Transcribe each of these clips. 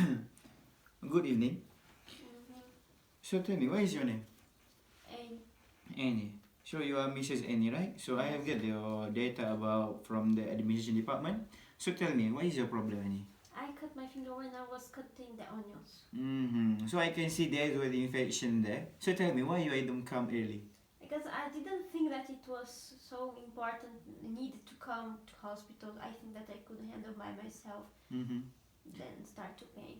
Good evening. So tell me, what is your name? Annie. Annie. So you are Mrs. Annie, right? So I have got your data about from the administration department. So tell me, what is your problem, Annie? I cut my finger when I was cutting the onions. So I can see there's already infection there. So tell me, why you don't come early? Because I didn't think that it was so important, need to come to hospital. I think that I could handle by myself. Then start to pain.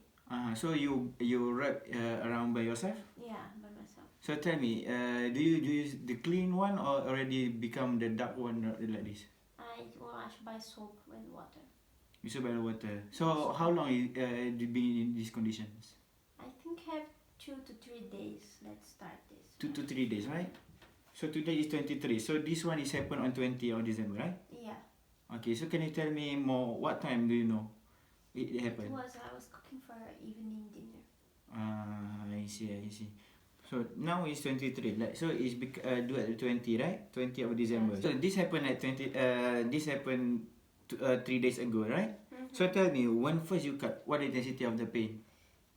So you wrap around by yourself? Yeah, by myself. So tell me, do you use the clean one or already become the dark one like this? I wash by soap and water. You soap and water. So how long you been in these conditions? I think have 2 to 3 days. Let's start this. 2 to 3 days, right? So today is 23. So this one is happened on 20 of December, right? Yeah. Okay, so can you tell me more? What time do you know it happened? I was cooking for evening dinner. I see. So now it's 23. Like so, it's due at 20, right? 20 of December. Yes. So this happened at 20. This happened 3 days ago, right? So tell me, when first you cut, what is the intensity of the pain?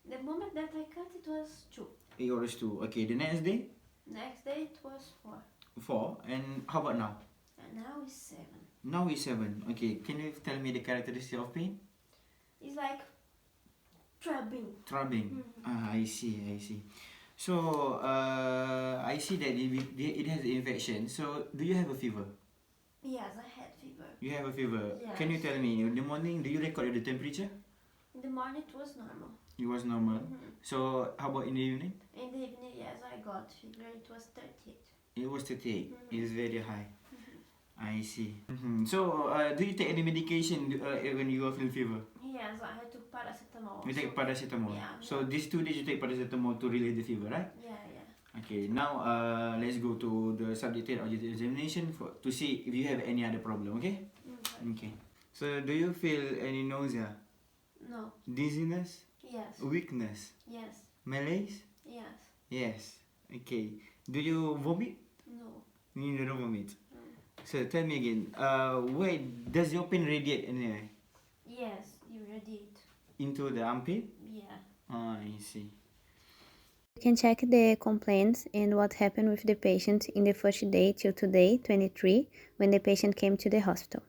The moment that I cut, it was 2. It was 2. Okay, the next day? Next day it was 4. 4. And how about now? And now it's 7. Now it's 7. Okay, can you tell me the characteristic of pain? It's like throbbing. I see. So I see that it has infection. So do you have a fever? Yes, I had fever. You have a fever. Yes. Can you tell me in the morning? Do you record the temperature? In the morning it was normal. It was normal. So how about in the evening? In the evening, yes, I got fever. It was 38. It was 38. It is very high. I see. So do you take any medication when you feel fever? Yes, I took paracetamol. You take paracetamol. Yeah. So these 2 days you take paracetamol to relieve the fever, right? Yeah. Okay, now let's go to the subjective objective examination to see if you have any other problem, okay? Okay. So do you feel any nausea? No. Dizziness? Yes. Weakness? Yes. Malaise? Yes. Yes. Okay. Do you vomit? No. You don't vomit. So tell me again, where does your pain radiate anywhere? Yes, you radiate. Into the armpit? Yeah. I see. You can check the complaints and what happened with the patient in the first day till today, 23, when the patient came to the hospital.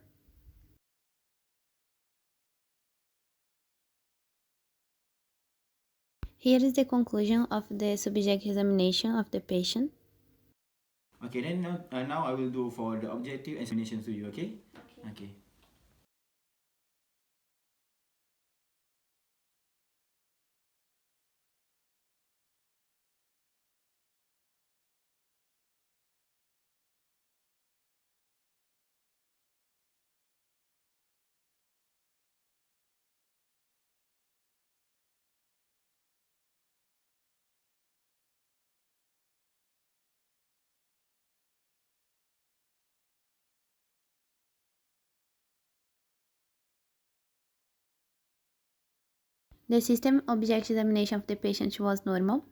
Here is the conclusion of the subjective examination of the patient. Okay, then now I will do for the objective examination to you, okay? Okay. The system objective examination of the patient was normal.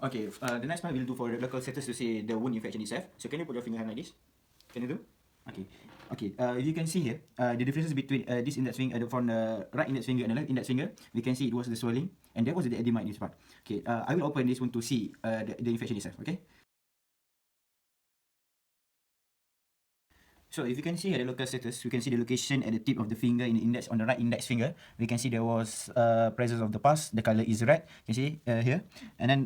Okay, the next one we'll do for the local status to see the wound infection itself. So can you put your finger hand like this? Can you do? Okay. You can see here the differences between this index finger from the right index finger and the left index finger. We can see it was the swelling and there was the edema in this part. Okay, I will open this one to see the infection itself. Okay. So if you can see here the local status, you can see the location at the tip of the finger in the index on the right index finger. We can see there was presence of the pus. The color is red. You can see here, and then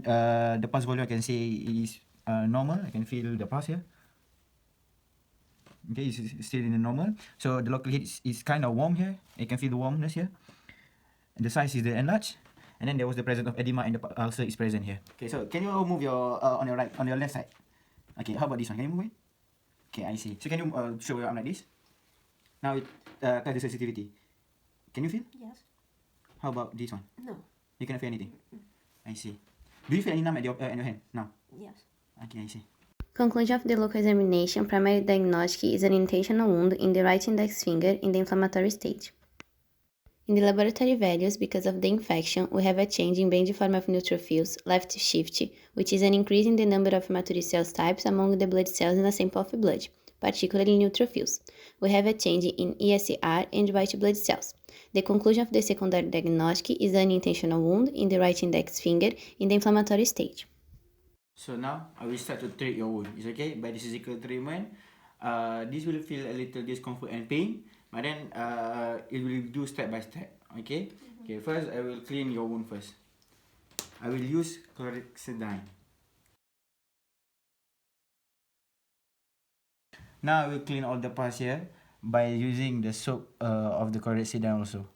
the pus volume I can see is normal. I can feel the pus here. Okay, it's still in the normal. So the local head is kind of warm here. You can feel the warmness here. And the size is the enlarged. And then there was the presence of edema and the ulcer is present here. Okay, so can you move your on your left side? Okay, how about this one? Can you move it? Okay, I see. So can you show your arm like this? Now test the sensitivity. Can you feel? Yes. How about this one? No. You cannot feel anything? I see. Do you feel any numb at your hand now? Yes. Okay, I see. Conclusion of the local examination, primary diagnostic is an intentional wound in the right index finger in the inflammatory stage. In the laboratory values, because of the infection, we have a change in bandiform of neutrophils, left shift, which is an increase in the number of inflammatory cells types among the blood cells in a sample of blood, particularly neutrophils. We have a change in ESR and white blood cells. The conclusion of the secondary diagnostic is an unintentional wound in the right index finger in the inflammatory stage. So now I will start to treat your wound. It's okay? By the physical treatment, this will feel a little discomfort and pain, but then it will do step by step. Okay? Okay, first I will clean your wound first. I will use chlorhexidine. Now I will clean all the pus here by using the soap of the chlorhexidine also.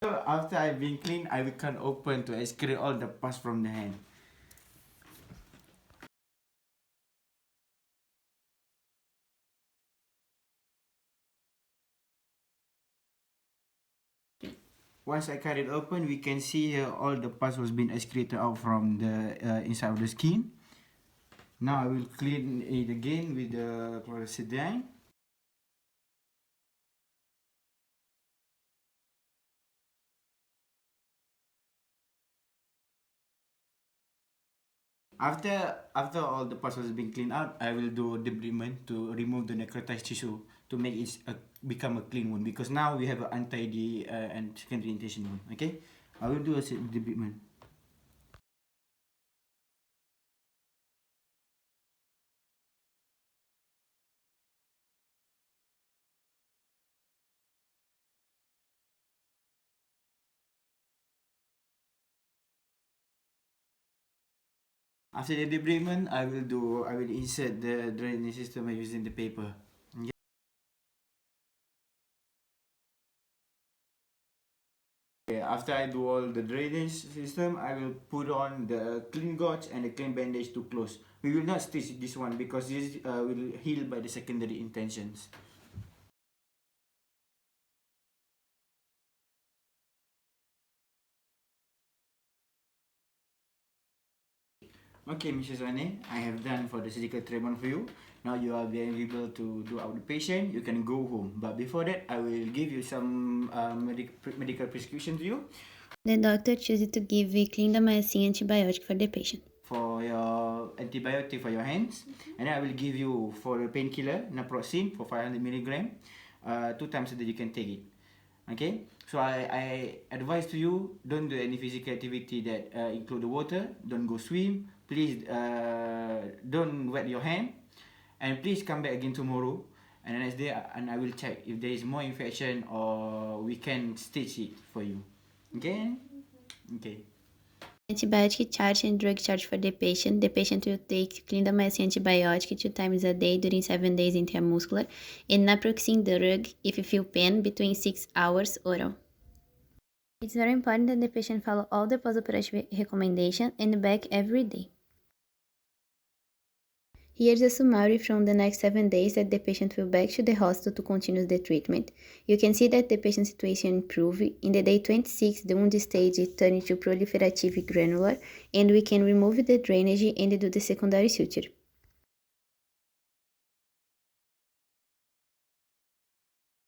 So after I've been cleaned, I will cut open to excrete all the pus from the hand. Once I cut it open, we can see here all the pus was being excreted out from the inside of the skin. Now I will clean it again with the chlorhexidine. After all the pus has been cleaned out, I will do debridement to remove the necrotized tissue to make it become a clean wound, because now we have an untidy and secondary intention wound. Okay, I will do a debridement. After the debridement, I will insert the drainage system by using the paper. Okay, after I do all the drainage system, I will put on the clean gauze and the clean bandage to close. We will not stitch this one because this will heal by the secondary intentions. Okay, Mrs. Wane, I have done for the surgical treatment for you. Now you are able to do out the patient. You can go home. But before that, I will give you some medical prescription to you. The doctor chooses to give a clindamycin antibiotic for the patient. For your antibiotic for your hands, and then I will give you for the painkiller naproxen for 500 milligram. 2 times a day you can take it. Okay, so I advise to you, don't do any physical activity that include the water. Don't go swim. Please don't wet your hand, and please come back again tomorrow and the next day, and I will check if there is more infection or we can stitch it for you. Okay? Okay. Antibiotic charge and drug charge for the patient. The patient will take clindamycin antibiotic 2 times a day during 7 days intramuscular, and naproxen drug if you feel pain between 6 hours oral. It's very important that the patient follow all the post-operative recommendations and back every day. Here's a summary from the next 7 days that the patient will back to the hospital to continue the treatment. You can see that the patient's situation improved. In the day 26, the wound stage turned to proliferative granular, and we can remove the drainage and do the secondary suture.